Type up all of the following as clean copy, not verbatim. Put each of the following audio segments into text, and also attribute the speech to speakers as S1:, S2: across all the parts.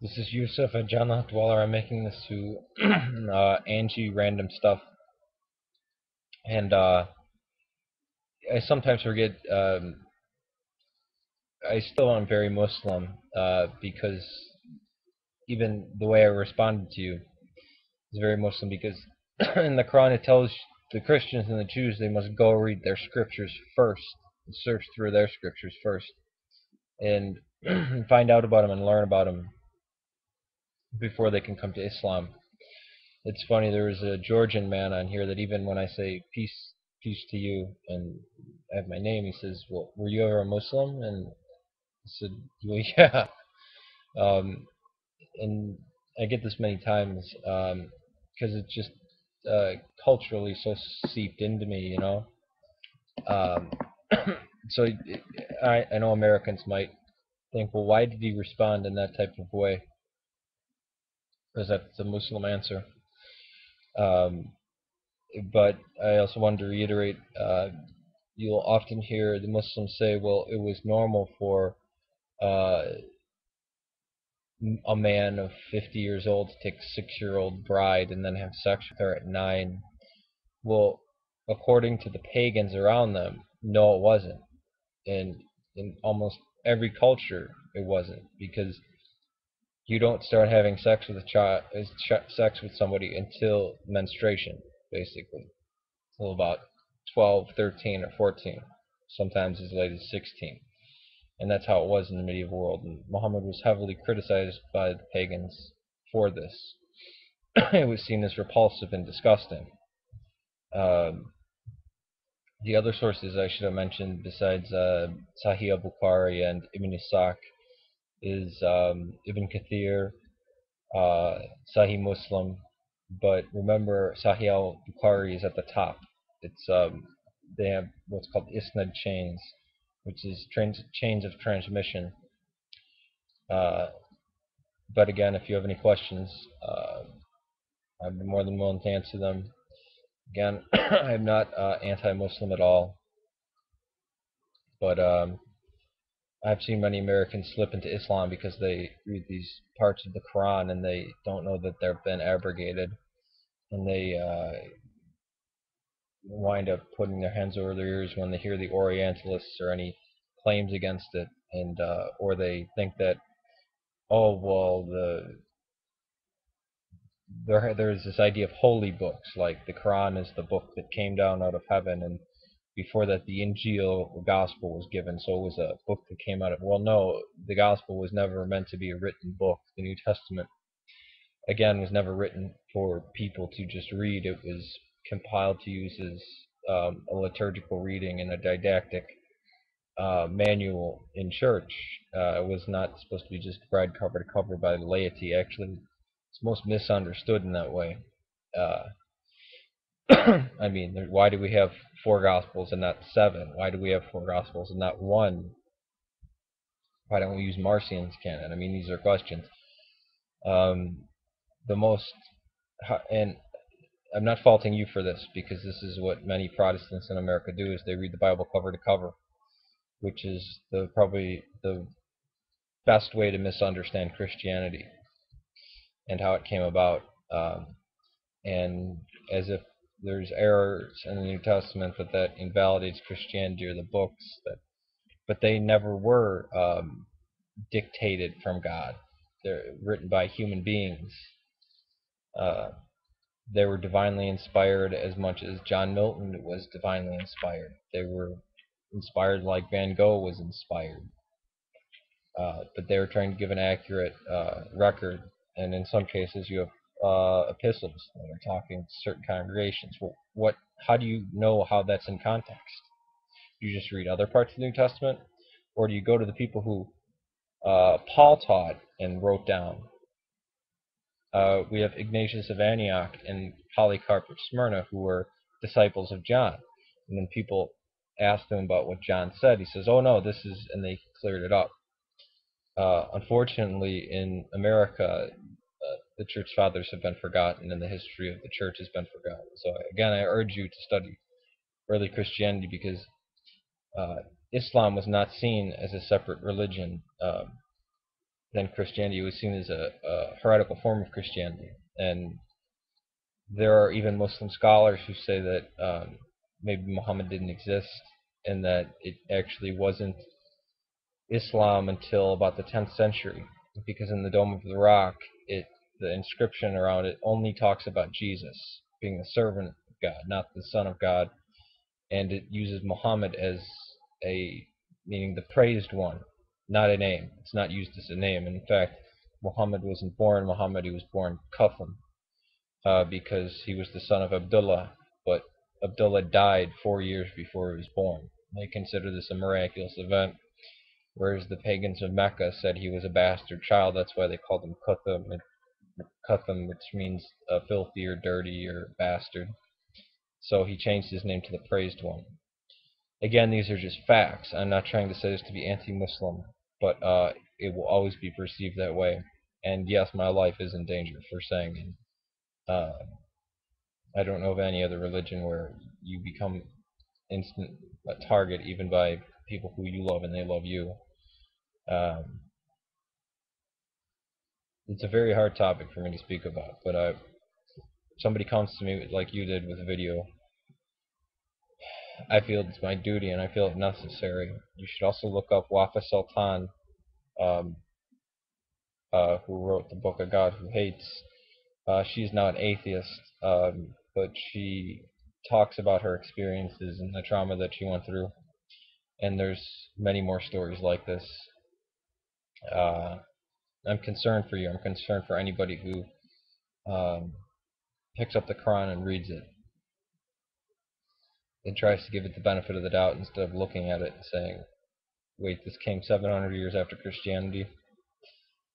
S1: This is Yusuf and Jannah Dweller. I'm making this to Angie random stuff, and I sometimes forget. I still am very Muslim because even the way I responded to you is very Muslim because in the Quran it tells the Christians and the Jews they must go read their scriptures first, and search through their scriptures first, and find out about them and learn about them before they can come to Islam. It's funny. There was a Georgian man on here that even when I say peace to you, and I have my name, he says, "Well, were you ever a Muslim?" And I said, "Well, yeah." Um, and I get this many times because it's just culturally so seeped into me, you know. Um, so I know Americans might think, well, why did he respond in that type of way? Because that's the Muslim answer. Um, but I also want to reiterate, you'll often hear the Muslims say, well, it was normal for uh, a man of 50 years old to take a 6-year-old bride and then have sex with her at 9. Well, according to the pagans around them, no, it wasn't. And in almost every culture, it wasn't, because you don't start having sex with a child, sex with somebody until menstruation, basically. Till about 12, 13, or 14, sometimes as late as 16. And that's how it was in the medieval world. And Muhammad was heavily criticized by the pagans for this. It was seen as repulsive and disgusting. Um, the other sources I should have mentioned, besides Sahih Bukhari and Ibn Ishaq, is Ibn Kathir, Sahih Muslim. But remember, Sahih al Bukhari is at the top. It's they have what's called isnad chains, which is chains of transmission. Uh, but again, if you have any questions, I'd be more than willing to answer them. Again, I'm not anti-Muslim at all, but I've seen many Americans slip into Islam because they read these parts of the Quran and they don't know that they've been abrogated, and they wind up putting their hands over their ears when they hear the Orientalists or any claims against it, and or they think that, oh well, there's this idea of holy books, like the Quran is the book that came down out of heaven, and before that the Injil, the Gospel, was given, so it was a book that came out of. Well, no, the Gospel was never meant to be a written book. The New Testament, again, was never written for people to just read. It was compiled to use as a liturgical reading and a didactic manual in church. It was not supposed to be just read cover to cover by the laity. Actually, it's most misunderstood in that way. Uh, I mean, why do we have four Gospels and not seven? Why do we have four Gospels and not one? Why don't we use Marcion's canon? I mean, these are questions. Um, the most, and I'm not faulting you for this, because this is what many Protestants in America do: is they read the Bible cover to cover, which is probably the best way to misunderstand Christianity and how it came about. And as if there's errors in the New Testament that invalidates Christianity or the books, but they never were dictated from God. They're written by human beings. Uh, they were divinely inspired as much as John Milton was divinely inspired. They were inspired like Van Gogh was inspired. But they were trying to give an accurate record, and in some cases you have epistles that are talking to certain congregations. Well, how do you know how that's in context? Do you just read other parts of the New Testament, or do you go to the people who Paul taught and wrote down? We have Ignatius of Antioch and Polycarp of Smyrna, who were disciples of John. And then people asked him about what John said. He says, "Oh no, this is," and they cleared it up. Unfortunately, in America, the church fathers have been forgotten, and the history of the church has been forgotten. So again, I urge you to study early Christianity, because Islam was not seen as a separate religion. then Christianity was seen as a heretical form of Christianity. And there are even Muslim scholars who say that maybe Muhammad didn't exist, and that it actually wasn't Islam until about the 10th century, because in the Dome of the Rock, the inscription around it only talks about Jesus being the servant of God, not the Son of God, and it uses Muhammad as meaning the praised one, not a name. It's not used as a name. And in fact, Muhammad wasn't born Muhammad, he was born Qatham, because he was the son of Abdullah, but Abdullah died 4 years before he was born. They consider this a miraculous event, whereas the pagans of Mecca said he was a bastard child. That's why they called him Qatham, which means filthy or dirty or bastard. So he changed his name to the praised one. Again, these are just facts. I'm not trying to say this to be anti-Muslim, but it will always be perceived that way. And yes, my life is in danger for saying it. I don't know of any other religion where you become instant a target even by people who you love and they love you. Um, it's a very hard topic for me to speak about, but somebody comes to me like you did with a video, I feel it's my duty and I feel it necessary. You should also look up Wafa Sultan, um, who wrote the book A God Who Hates. She's not an atheist, but she talks about her experiences and the trauma that she went through. And there's many more stories like this. Uh, I'm concerned for you. I'm concerned for anybody who picks up the Quran and reads it and tries to give it the benefit of the doubt instead of looking at it and saying, wait, this came 700 years after Christianity.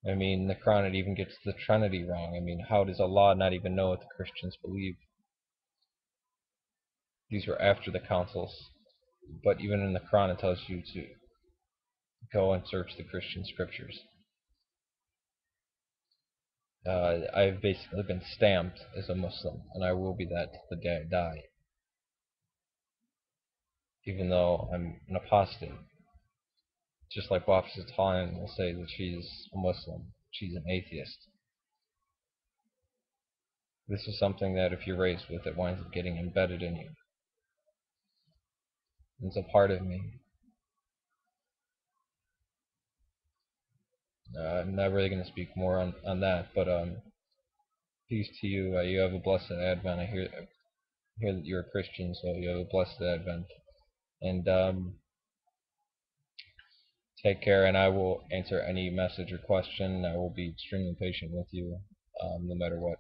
S1: I mean, the Quran, it even gets the Trinity wrong. I mean, how does Allah not even know what the Christians believe? These were after the councils. But even in the Quran, it tells you to go and search the Christian scriptures. I've basically been stamped as a Muslim, and I will be that till the day I die. Even though I'm an apostate. Just like Wafa Sultan will say that she's a Muslim, she's an atheist. This is something that if you're raised with, it winds up getting embedded in you. It's a part of me. I'm not really going to speak more on that, but peace to you. You have a blessed Advent. I hear that you're a Christian, so you have a blessed Advent. And take care, and I will answer any message or question. I will be extremely patient with you, no matter what.